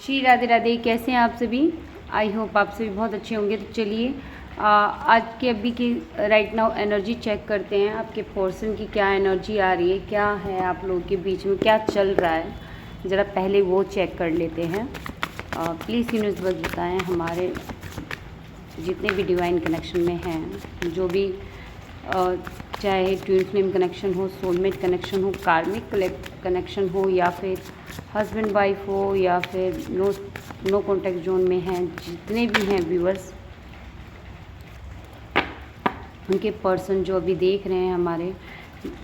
श्री राधे राधे। कैसे हैं आप सभी? आई होप आप सभी बहुत अच्छे होंगे। तो चलिए आज के अभी की राइट नाउ एनर्जी चेक करते हैं। आपके पर्सन की क्या एनर्जी आ रही है, क्या है आप लोगों के बीच में, क्या चल रहा है, ज़रा पहले वो चेक कर लेते हैं। प्लीज़ यूनिवर्स बताएं हमारे जितने भी डिवाइन कनेक्शन में हैं, जो भी चाहे ट्विन फ्लेम कनेक्शन हो, सोलमेट कनेक्शन हो, कार्मिक कनेक्शन हो, या फिर हस्बैंड वाइफ हो, या फिर नो कॉन्टैक्ट जोन में हैं, जितने भी हैं व्यूअर्स, उनके पर्सन जो अभी देख रहे हैं हमारे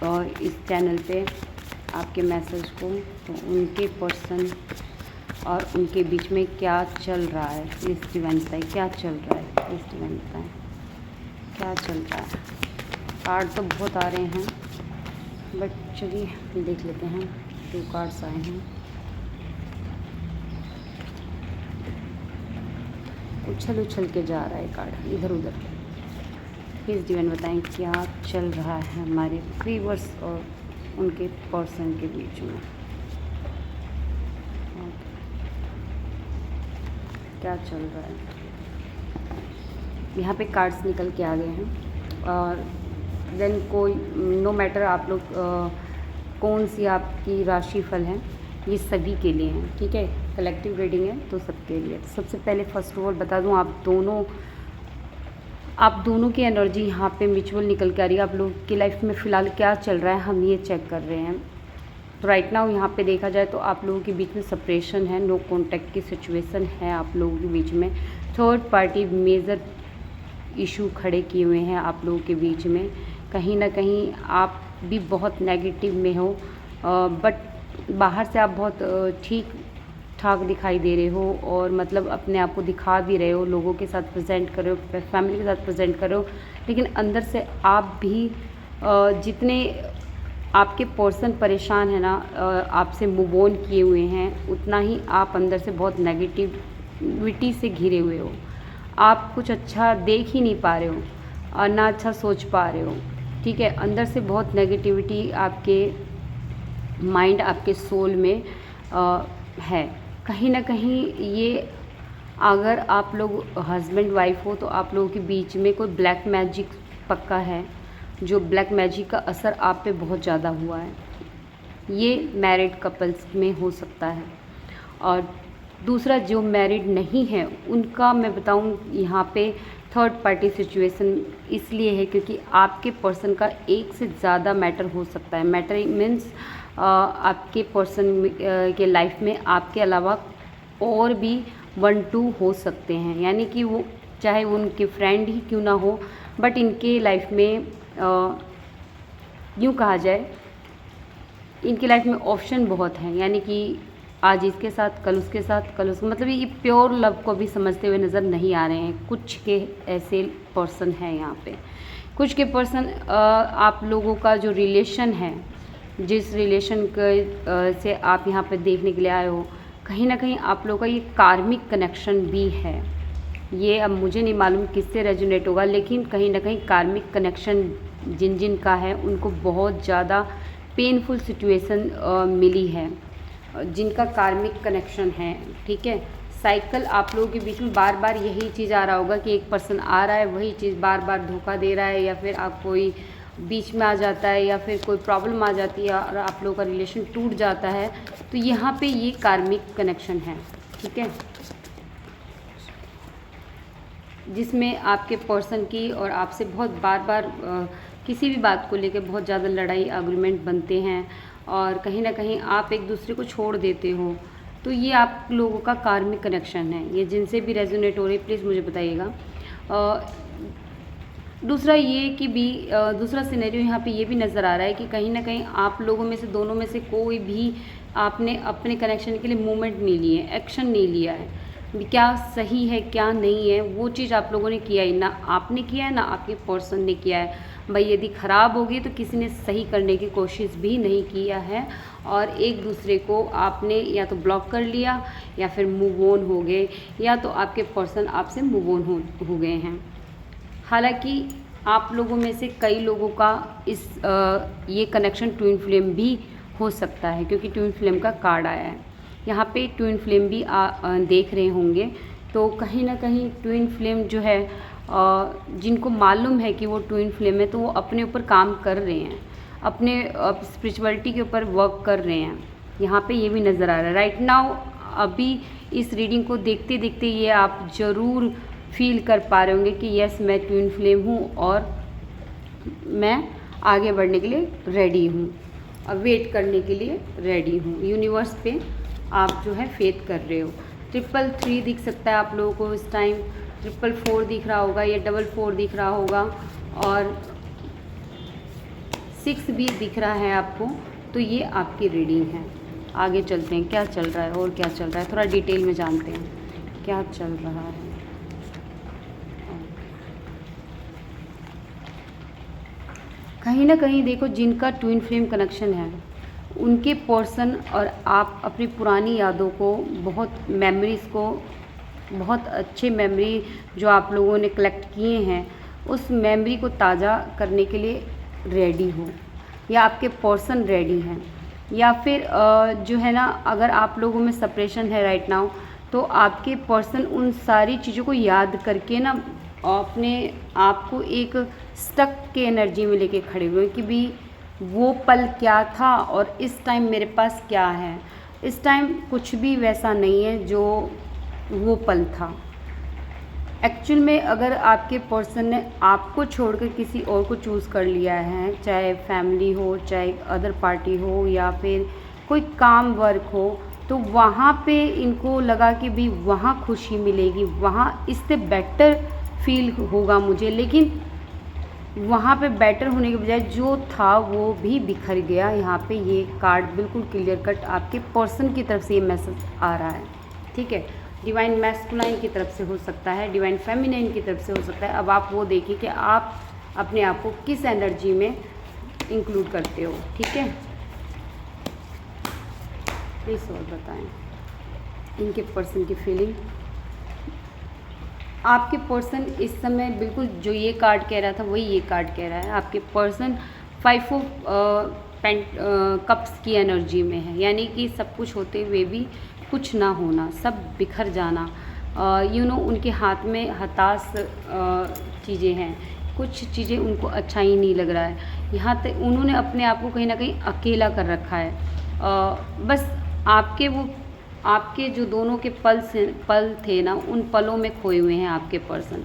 और इस चैनल पे आपके मैसेज को, तो उनके पर्सन और उनके बीच में क्या चल रहा है, इस डिवाइन बताएं क्या चल रहा है, इस डिवाइन बताएं क्या चल रहा है। कार्ड तो बहुत आ रहे हैं, बट चलिए देख लेते हैं। 2 कार्ड्स आए हैं। उछल उछल के जा रहा है कार्ड इधर उधर। प्लीज़ डिवाइन बताएं क्या चल रहा है हमारे व्यूअर्स और उनके पर्सन के बीच में। क्या चल रहा है। यहाँ पे कार्ड्स निकल के आ गए हैं और देन कोई नो मैटर आप लोग कौन सी आपकी राशि फल है, ये सभी के लिए हैं, ठीक है। कलेक्टिव रीडिंग है तो सबके लिए। तो सबसे पहले फर्स्ट ऑफ ऑल बता दूं, आप दोनों की एनर्जी यहाँ पे म्यूचुअल निकल के आ रही है। आप लोग की लाइफ में फ़िलहाल क्या चल रहा है हम ये चेक कर रहे हैं। तो राइट नाउ यहाँ पे देखा जाए तो आप लोगों के बीच में सेपरेशन है, नो कॉन्टैक्ट की सिचुएशन है आप लोगों के बीच में। थर्ड पार्टी मेजर इशू खड़े किए हुए हैं आप लोगों के बीच में। कहीं ना कहीं आप भी बहुत नेगेटिव में हो, बट बाहर से आप बहुत ठीक ठाक दिखाई दे रहे हो और मतलब अपने आप को दिखा भी रहे हो, लोगों के साथ प्रेजेंट कर रहे हो, फैमिली के साथ प्रेजेंट कर रहे हो, लेकिन अंदर से आप भी जितने आपके पर्सन परेशान है ना, आपसे मूव ऑन किए हुए हैं, उतना ही आप अंदर से बहुत नेगेटिविटी से घिरे हुए हो। आप कुछ अच्छा देख ही नहीं पा रहे हो और ना अच्छा सोच पा रहे हो, ठीक है। अंदर से बहुत नेगेटिविटी आपके माइंड, आपके सोल में है। कहीं ना कहीं ये, अगर आप लोग हस्बैंड वाइफ हो तो आप लोगों के बीच में कोई ब्लैक मैजिक पक्का है, जो ब्लैक मैजिक का असर आप पे बहुत ज़्यादा हुआ है। ये मैरिड कपल्स में हो सकता है। और दूसरा, जो मैरिड नहीं है उनका मैं बताऊं यहाँ पे थर्ड पार्टी सिचुएशन इसलिए है क्योंकि आपके पर्सन का एक से ज़्यादा मैटर हो सकता है। मैटर मीन्स आपके पर्सन के लाइफ में आपके अलावा और भी 1-2 हो सकते हैं, यानी कि वो चाहे वो उनके फ्रेंड ही क्यों ना हो, बट इनके लाइफ में यूँ कहा जाए इनकी लाइफ में ऑप्शन बहुत हैं, यानी कि आज इसके साथ, कल उसके साथ, कल उसके, मतलब ये प्योर लव को भी समझते हुए नज़र नहीं आ रहे हैं। कुछ के ऐसे पर्सन हैं यहाँ पे। कुछ के पर्सन आप लोगों का जो रिलेशन है, जिस रिलेशन से आप यहाँ पे देखने के लिए आए हो, कहीं ना कहीं आप लोगों का ये कार्मिक कनेक्शन भी है। ये अब मुझे नहीं मालूम किससे रेजोनेट होगा, लेकिन कहीं ना कहीं कार्मिक कनेक्शन जिन का है उनको बहुत ज़्यादा पेनफुल सिचुएशन मिली है, जिनका कार्मिक कनेक्शन है, ठीक है। साइकिल आप लोगों के बीच में बार बार यही चीज़ आ रहा होगा कि एक पर्सन आ रहा है, वही चीज़ बार बार धोखा दे रहा है, या फिर आप कोई बीच में आ जाता है, या फिर कोई प्रॉब्लम आ जाती है और आप लोगों का रिलेशन टूट जाता है। तो यहाँ पे ये कार्मिक कनेक्शन है, ठीक है, जिसमें आपके पर्सन की और आपसे बहुत बार बार किसी भी बात को लेकर बहुत ज़्यादा लड़ाई आर्गुमेंट बनते हैं और कहीं ना कहीं आप एक दूसरे को छोड़ देते हो। तो ये आप लोगों का कार्मिक कनेक्शन है। ये जिनसे भी रेजोनेट हो रही है प्लीज़ मुझे बताइएगा। दूसरा ये कि भी दूसरा सिनेरियो यहाँ पे ये भी नज़र आ रहा है कि कहीं ना कहीं आप लोगों में से, दोनों में से कोई भी आपने अपने कनेक्शन के लिए मूवमेंट नहीं लिए, एक्शन नहीं लिया है। क्या सही है क्या नहीं है वो चीज़ आप लोगों ने किया ही ना, आपने किया है ना आपके पर्सन ने किया है। भाई यदि ख़राब होगी तो किसी ने सही करने की कोशिश भी नहीं किया है और एक दूसरे को आपने या तो ब्लॉक कर लिया या फिर मूव ऑन हो गए, या तो आपके पर्सन आपसे मूव ऑन हो गए हैं। हालांकि आप लोगों में से कई लोगों का ये कनेक्शन ट्विन फ्लेम भी हो सकता है, क्योंकि ट्विन फ्लेम का कार्ड आया है। यहाँ पे ट्विन फ्लेम भी देख रहे होंगे। तो कहीं ना कहीं ट्विन फ्लेम जो है, जिनको मालूम है कि वो ट्विन फ्लेम है, तो वो अपने ऊपर काम कर रहे हैं, अपने स्पिरिचुअलिटी के ऊपर वर्क कर रहे हैं। यहाँ पे ये भी नज़र आ रहा है राइट नाउ। अभी इस रीडिंग को देखते देखते ये आप ज़रूर फील कर पा रहे होंगे कि यस, मैं ट्विन फ्लेम हूँ और मैं आगे बढ़ने के लिए रेडी हूँ, और वेट करने के लिए रेडी हूँ। यूनिवर्स पे आप जो है फेथ कर रहे हो। 333 दिख सकता है आप लोगों को इस टाइम, 444 दिख रहा होगा, या 44 दिख रहा होगा, और 6 भी दिख रहा है आपको। तो ये आपकी रीडिंग है। आगे चलते हैं, क्या चल रहा है और क्या चल रहा है, थोड़ा डिटेल में जानते हैं क्या चल रहा है। कहीं ना कहीं देखो, जिनका ट्विन फ्लेम कनेक्शन है उनके पर्सन और आप अपनी पुरानी यादों को, बहुत मेमोरीज़ को, बहुत अच्छे मेमोरी जो आप लोगों ने कलेक्ट किए हैं, उस मेमोरी को ताज़ा करने के लिए रेडी हो, या आपके पर्सन रेडी हैं, या फिर जो है ना, अगर आप लोगों में सेपरेशन है राइट नाउ, तो आपके पर्सन उन सारी चीज़ों को याद करके ना अपने आप को एक स्टक के एनर्जी में लेके खड़े हुए कि भी वो पल क्या था और इस टाइम मेरे पास क्या है। इस टाइम कुछ भी वैसा नहीं है जो वो पल था। एक्चुअल में अगर आपके पर्सन ने आपको छोड़कर किसी और को चूज़ कर लिया है, चाहे फैमिली हो, चाहे अदर पार्टी हो, या फिर कोई काम वर्क हो, तो वहाँ पे इनको लगा कि भी वहाँ खुशी मिलेगी, वहाँ इससे बेटर फील होगा मुझे। लेकिन वहाँ पे बेटर होने के बजाय जो था वो भी बिखर गया। यहाँ पे ये कार्ड बिल्कुल क्लियर कट आपके पर्सन की तरफ से ये मैसेज आ रहा है, ठीक है। डिवाइन मैस्कुलाइन की तरफ से हो सकता है, डिवाइन फेमिनाइन की तरफ से हो सकता है। अब आप वो देखिए कि आप अपने आप को किस एनर्जी में इंक्लूड करते हो, ठीक है। प्लीज़ और बताएं इनके पर्सन की फीलिंग। आपके पर्सन इस समय बिल्कुल जो ये कार्ड कह रहा था वही ये कार्ड कह रहा है। आपके पर्सन 5 ऑफ कप्स की एनर्जी में है, यानी कि सब कुछ होते हुए भी कुछ ना होना, सब बिखर जाना। उनके हाथ में हताश चीज़ें हैं, कुछ चीज़ें उनको अच्छा ही नहीं लग रहा है। यहाँ तक उन्होंने अपने आप को कहीं ना कहीं अकेला कर रखा है। बस आपके जो दोनों के पल थे ना, उन पलों में खोए हुए हैं आपके पर्सन।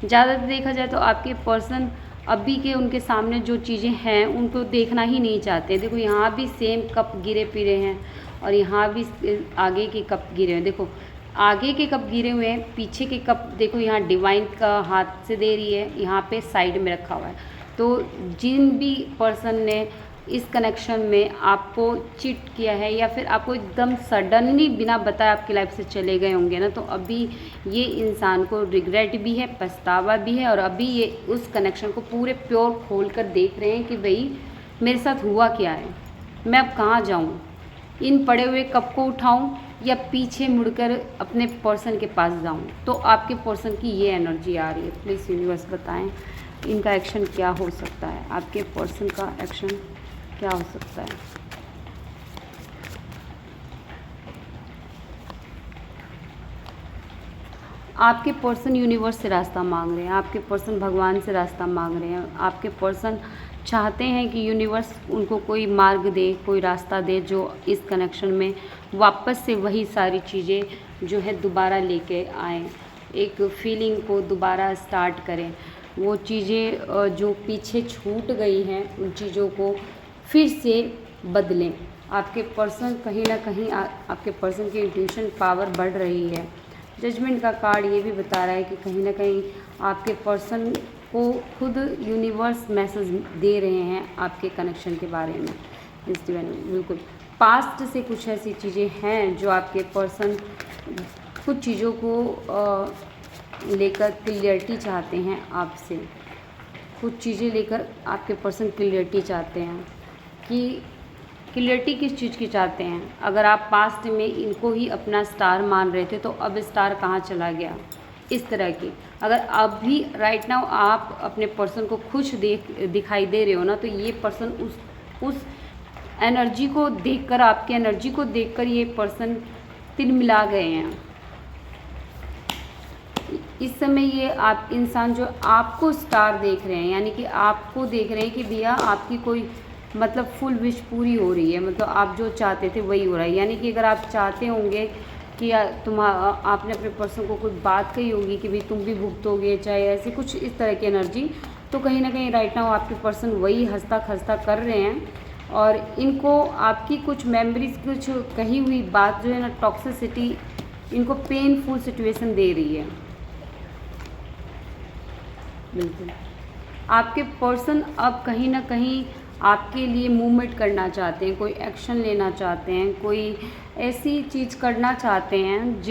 ज़्यादा देखा जाए तो आपके पर्सन अभी के उनके सामने जो चीज़ें हैं उनको देखना ही नहीं चाहते। देखो यहाँ भी सेम कप गिरे पिरे हैं, और यहाँ भी आगे के कप गिरे हैं। देखो आगे के कप गिरे हुए हैं, पीछे के कप देखो यहाँ डिवाइन का हाथ से दे रही है, यहाँ पे साइड में रखा हुआ है। तो जिन भी पर्सन ने इस कनेक्शन में आपको चीट किया है, या फिर आपको एकदम सडनली बिना बताए आपकी लाइफ से चले गए होंगे ना, तो अभी ये इंसान को रिग्रेट भी है, पछतावा भी है, और अभी ये उस कनेक्शन को पूरे प्योर खोल कर देख रहे हैं कि भाई मेरे साथ हुआ क्या है, मैं अब कहाँ जाऊँ, इन पड़े हुए कप को उठाऊँ या पीछे मुड़कर अपने पर्सन के पास जाऊँ। तो आपके पर्सन की ये एनर्जी आ रही है। प्लीज़ यूनिवर्स बताएं इनका एक्शन क्या हो सकता है, आपके पर्सन का एक्शन क्या हो सकता है। आपके पर्सन यूनिवर्स से रास्ता मांग रहे हैं, आपके पर्सन भगवान से रास्ता मांग रहे हैं। आपके पर्सन चाहते हैं कि यूनिवर्स उनको कोई मार्ग दे, कोई रास्ता दे, जो इस कनेक्शन में वापस से वही सारी चीज़ें जो है दोबारा लेके आएँ, एक फीलिंग को दोबारा स्टार्ट करें। वो चीज़ें जो पीछे छूट गई हैं उन चीज़ों को फिर से बदलें। आपके पर्सन कहीं ना कहीं आपके पर्सन की इंट्यूशन पावर बढ़ रही है। जजमेंट का कार्ड ये भी बता रहा है कि कहीं ना कहीं आपके पर्सन को खुद यूनिवर्स मैसेज दे रहे हैं आपके कनेक्शन के बारे में। इस डिवाइन बिल्कुल पास्ट से कुछ ऐसी चीज़ें हैं जो आपके पर्सन कुछ चीज़ों को लेकर क्लियरिटी चाहते हैं आपसे। कुछ चीज़ें लेकर आपके पर्सन क्लियरिटी चाहते हैं कि क्लियरिटी किस चीज़ की चाहते हैं। अगर आप पास्ट में इनको ही अपना स्टार मान रहे थे तो अब स्टार कहाँ चला गया, इस तरह की। अगर अभी राइट नाउ आप अपने पर्सन को खुश दिखाई दे रहे हो ना, तो ये पर्सन उस एनर्जी को देखकर, आपकी एनर्जी को देखकर ये पर्सन तिलमिला गए हैं। इस समय ये आप इंसान जो आपको स्टार देख रहे हैं, यानी कि आपको देख रहे हैं कि भैया आपकी कोई मतलब फुल विश पूरी हो रही है, मतलब आप जो चाहते थे वही हो रहा है। यानी कि अगर आप चाहते होंगे कि आपने अपने पर्सन को कोई बात कही होगी कि भाई तुम भी भुगतोगे, चाहे ऐसी कुछ इस तरह की एनर्जी, तो कहीं ना कहीं राइट नाउ आपके पर्सन वही हंसता खस्ता कर रहे हैं। और इनको आपकी कुछ मेमोरीज, कुछ कही हुई बात जो है ना, टॉक्सिसिटी इनको पेनफुल सिचुएशन दे रही है। बिल्कुल आपके पर्सन अब कहीं ना कहीं आपके लिए मूवमेंट करना चाहते हैं, कोई एक्शन लेना चाहते हैं, कोई ऐसी चीज़ करना चाहते हैं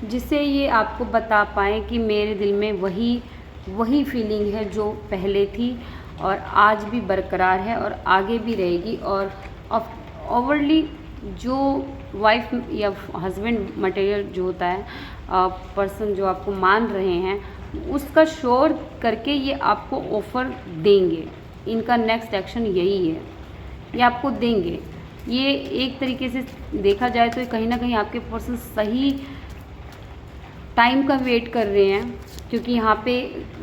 जिससे ये आपको बता पाएँ कि मेरे दिल में वही फीलिंग है जो पहले थी और आज भी बरकरार है और आगे भी रहेगी। और ओवरली जो वाइफ या हस्बैंड मटेरियल जो होता है, पर्सन जो आपको मान रहे हैं, उसका श्योर करके ये आपको ऑफ़र देंगे। इनका नेक्स्ट एक्शन यही है, ये आपको देंगे। ये एक तरीके से देखा जाए तो कहीं ना कहीं आपके पर्सन सही टाइम का वेट कर रहे हैं, क्योंकि यहाँ पे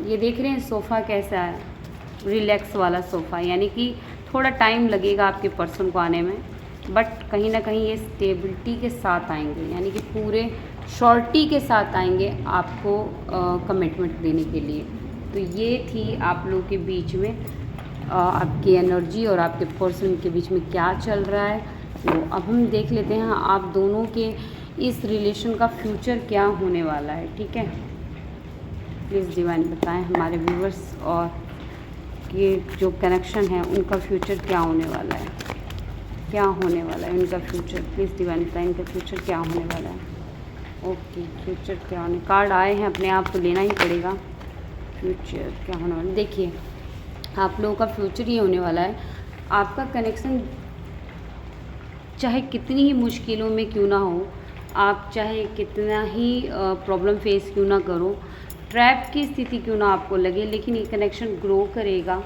ये देख रहे हैं सोफ़ा कैसा है, रिलैक्स वाला सोफ़ा, यानी कि थोड़ा टाइम लगेगा आपके पर्सन को आने में, बट कहीं ना कहीं ये स्टेबिलिटी के साथ आएंगे, यानी कि पूरे श्योरिटी के साथ आएंगे आपको कमिटमेंट देने के लिए। तो ये थी आप लोगों के बीच में आपकी एनर्जी और आपके पर्सन के बीच में क्या चल रहा है। तो अब हम देख लेते हैं आप दोनों के इस रिलेशन का फ्यूचर क्या होने वाला है। ठीक है, प्लीज़ डिवाइन बताएं हमारे व्यूवर्स और ये जो कनेक्शन है उनका फ्यूचर क्या होने वाला है, क्या होने वाला है उनका फ्यूचर। प्लीज़ डिवाइन बताएं इनका फ्यूचर क्या होने वाला है। ओके, फ्यूचर क्या होने, कार्ड आए हैं अपने आप तो लेना ही पड़ेगा। फ्यूचर क्या होने वाला है, देखिए आप लोगों का फ्यूचर ये होने वाला है। आपका कनेक्शन चाहे कितनी ही मुश्किलों में क्यों ना हो, आप चाहे कितना ही प्रॉब्लम फेस क्यों ना करो, ट्रैप की स्थिति क्यों ना आपको लगे, लेकिन ये कनेक्शन ग्रो करेगा।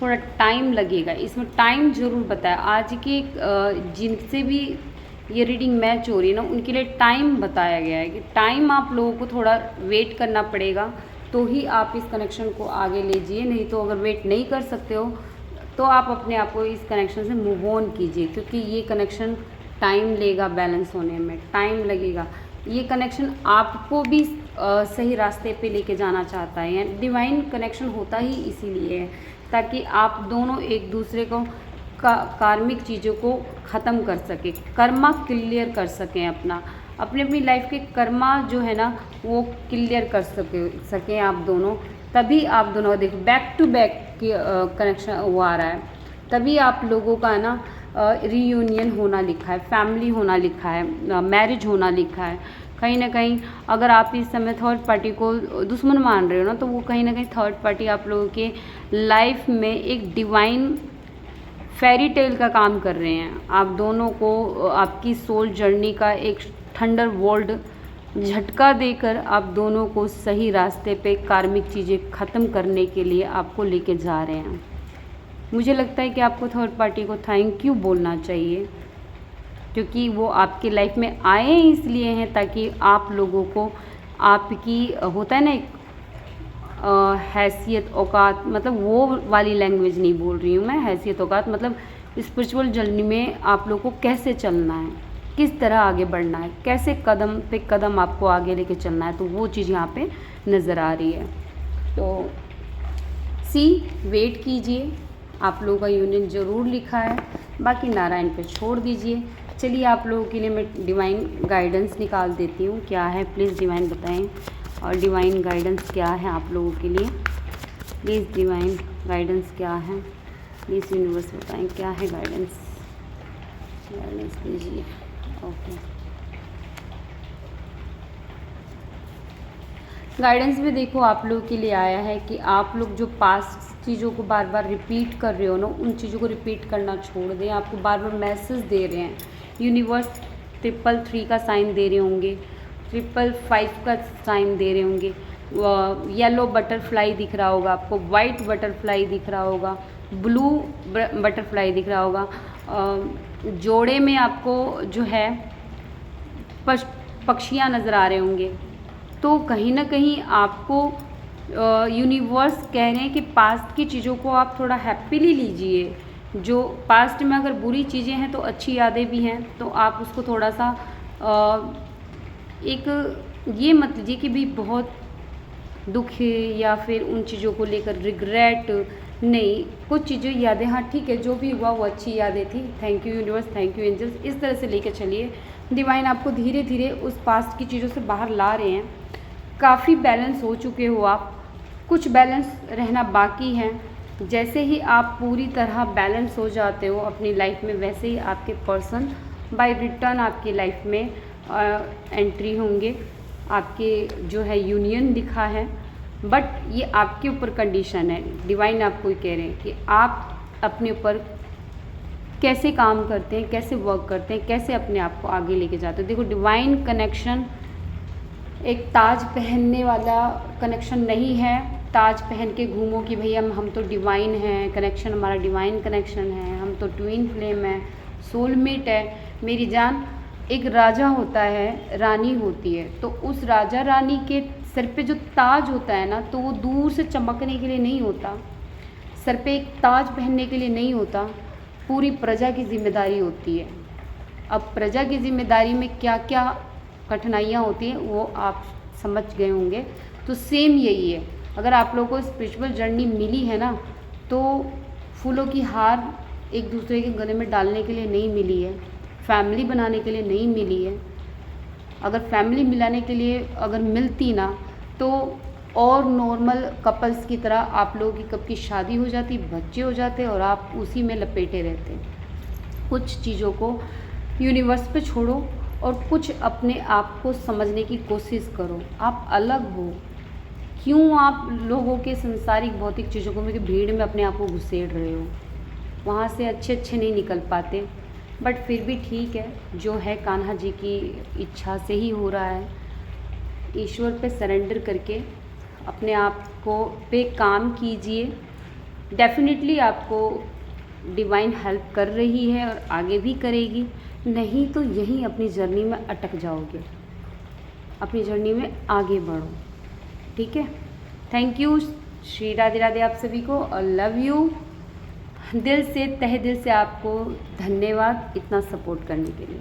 थोड़ा टाइम लगेगा, इसमें टाइम ज़रूर बताया। आज के जिनसे भी ये रीडिंग मैच हो रही है ना, उनके लिए टाइम बताया गया है कि टाइम आप लोगों को थोड़ा वेट करना पड़ेगा, तो ही आप इस कनेक्शन को आगे लीजिए। नहीं तो अगर वेट नहीं कर सकते हो तो आप अपने आप को इस कनेक्शन से मूव ऑन कीजिए, क्योंकि ये कनेक्शन टाइम लेगा, बैलेंस होने में टाइम लगेगा। ये कनेक्शन आपको भी सही रास्ते पे लेके जाना चाहता है। डिवाइन कनेक्शन होता ही इसीलिए है ताकि आप दोनों एक दूसरे को कार्मिक चीज़ों को ख़त्म कर सके, कर्मा क्लियर कर सकें, अपनी लाइफ के कर्मा जो है ना वो क्लियर कर सकें आप दोनों। तभी आप दोनों देखो बैक टू बैक की कनेक्शन वो आ रहा है, तभी आप लोगों का ना रीयूनियन होना लिखा है, फैमिली होना लिखा है, मैरिज होना लिखा है। कहीं ना कहीं अगर आप इस समय थर्ड पार्टी को दुश्मन मान रहे हो ना, तो वो कहीं ना कहीं थर्ड पार्टी आप लोगों के लाइफ में एक डिवाइन फेरी टेल का काम कर रहे हैं। आप दोनों को आपकी सोल जर्नी का एक थंडर वर्ल्ड झटका देकर आप दोनों को सही रास्ते पे कार्मिक चीज़ें ख़त्म करने के लिए आपको लेके जा रहे हैं। मुझे लगता है कि आपको थर्ड पार्टी को थैंक यू बोलना चाहिए, क्योंकि वो आपकी लाइफ में आए इसलिए हैं ताकि आप लोगों को आपकी होता है ना एक हैसियत औकात, मतलब वो वाली लैंग्वेज नहीं बोल रही हूँ मैं। हैसियत औकात मतलब स्पिरिचुअल जर्नी में आप लोगों को कैसे चलना है, किस तरह आगे बढ़ना है, कैसे कदम पे कदम आपको आगे लेके चलना है, तो वो चीज़ यहाँ पे नज़र आ रही है। तो वेट कीजिए, आप लोगों का यूनियन ज़रूर लिखा है, बाकी नारायण पे छोड़ दीजिए। चलिए आप लोगों के लिए मैं डिवाइन गाइडेंस निकाल देती हूँ, क्या है प्लीज़ डिवाइन बताएं, और डिवाइन गाइडेंस क्या है आप लोगों के लिए। प्लीज़ डिवाइन गाइडेंस क्या है, प्लीज़ यूनिवर्स बताएं क्या है गाइडेंस दीजिए। ओके, गाइडेंस में देखो आप लोगों के लिए आया है कि आप लोग जो पास्ट चीज़ों को बार बार रिपीट कर रहे हो ना, उन चीज़ों को रिपीट करना छोड़ दें। आपको बार बार मैसेज दे रहे हैं यूनिवर्स, 333 का साइन दे रहे होंगे, 555 का साइन दे रहे होंगे, येलो बटरफ्लाई दिख रहा होगा आपको, वाइट बटरफ्लाई दिख रहा होगा, ब्लू बटरफ्लाई दिख रहा होगा, जोड़े में आपको जो है पक्षियाँ नज़र आ रहे होंगे। तो कहीं ना कहीं आपको यूनिवर्स कह रहे हैं कि पास्ट की चीज़ों को आप थोड़ा हैप्पीली लीजिए। जो पास्ट में अगर बुरी चीज़ें हैं तो अच्छी यादें भी हैं, तो आप उसको थोड़ा सा एक ये मत लीजिए कि भी बहुत दुख है या फिर उन चीज़ों को लेकर रिग्रेट नहीं। कुछ चीज़ें यादें, हाँ ठीक है, जो भी हुआ वो अच्छी यादें थी। Thank you universe, thank you angels, इस तरह से लेकर चलिए। डिवाइन आपको धीरे धीरे उस पास्ट की चीज़ों से बाहर ला रहे हैं। काफ़ी बैलेंस हो चुके हो आप, कुछ बैलेंस रहना बाकी है। जैसे ही आप पूरी तरह बैलेंस हो जाते हो अपनी लाइफ में, वैसे ही आपके पर्सन बाय रिटर्न आपकी लाइफ में एंट्री होंगे। आपके जो है यूनियन लिखा है, बट ये आपके ऊपर कंडीशन है। डिवाइन आपको ये कह रहे हैं कि आप अपने ऊपर कैसे काम करते हैं, कैसे वर्क करते हैं, कैसे अपने आप को आगे लेके जाते हैं। देखो डिवाइन कनेक्शन एक ताज पहनने वाला कनेक्शन नहीं है। ताज पहन के घूमो कि भैया हम तो डिवाइन हैं, कनेक्शन हमारा डिवाइन कनेक्शन है, हम तो ट्विन फ्लेम है, सोलमेट है। मेरी जान, एक राजा होता है, रानी होती है, तो उस राजा रानी के सर पे जो ताज होता है ना, तो वो दूर से चमकने के लिए नहीं होता, सर पे एक ताज पहनने के लिए नहीं होता, पूरी प्रजा की जिम्मेदारी होती है। अब प्रजा की जिम्मेदारी में क्या क्या कठिनाइयाँ होती हैं वो आप समझ गए होंगे। तो सेम यही है, अगर आप लोगों को स्पिरिचुअल जर्नी मिली है ना, तो फूलों की हार एक दूसरे के गले में डालने के लिए नहीं मिली है, फैमिली बनाने के लिए नहीं मिली है। अगर फैमिली मिलाने के लिए अगर मिलती ना, तो और नॉर्मल कपल्स की तरह आप लोगों की कब की शादी हो जाती, बच्चे हो जाते और आप उसी में लपेटे रहते। कुछ चीज़ों को यूनिवर्स पे छोड़ो और कुछ अपने आप को समझने की कोशिश करो। आप अलग हो, क्यों आप लोगों के संसारिक भौतिक चीज़ों को में भीड़ में अपने आप को घुसेड़ रहे हो, वहाँ से अच्छे नहीं निकल पाते। बट फिर भी ठीक है, जो है कान्हा जी की इच्छा से ही हो रहा है। ईश्वर पे सरेंडर करके अपने आप को पे काम कीजिए। डेफिनेटली आपको डिवाइन हेल्प कर रही है और आगे भी करेगी, नहीं तो यहीं अपनी जर्नी में अटक जाओगे। अपनी जर्नी में आगे बढ़ो, ठीक है। थैंक यू, श्री राधे राधे आप सभी को, और लव यू। दिल से, तहे दिल से आपको धन्यवाद इतना सपोर्ट करने के लिए।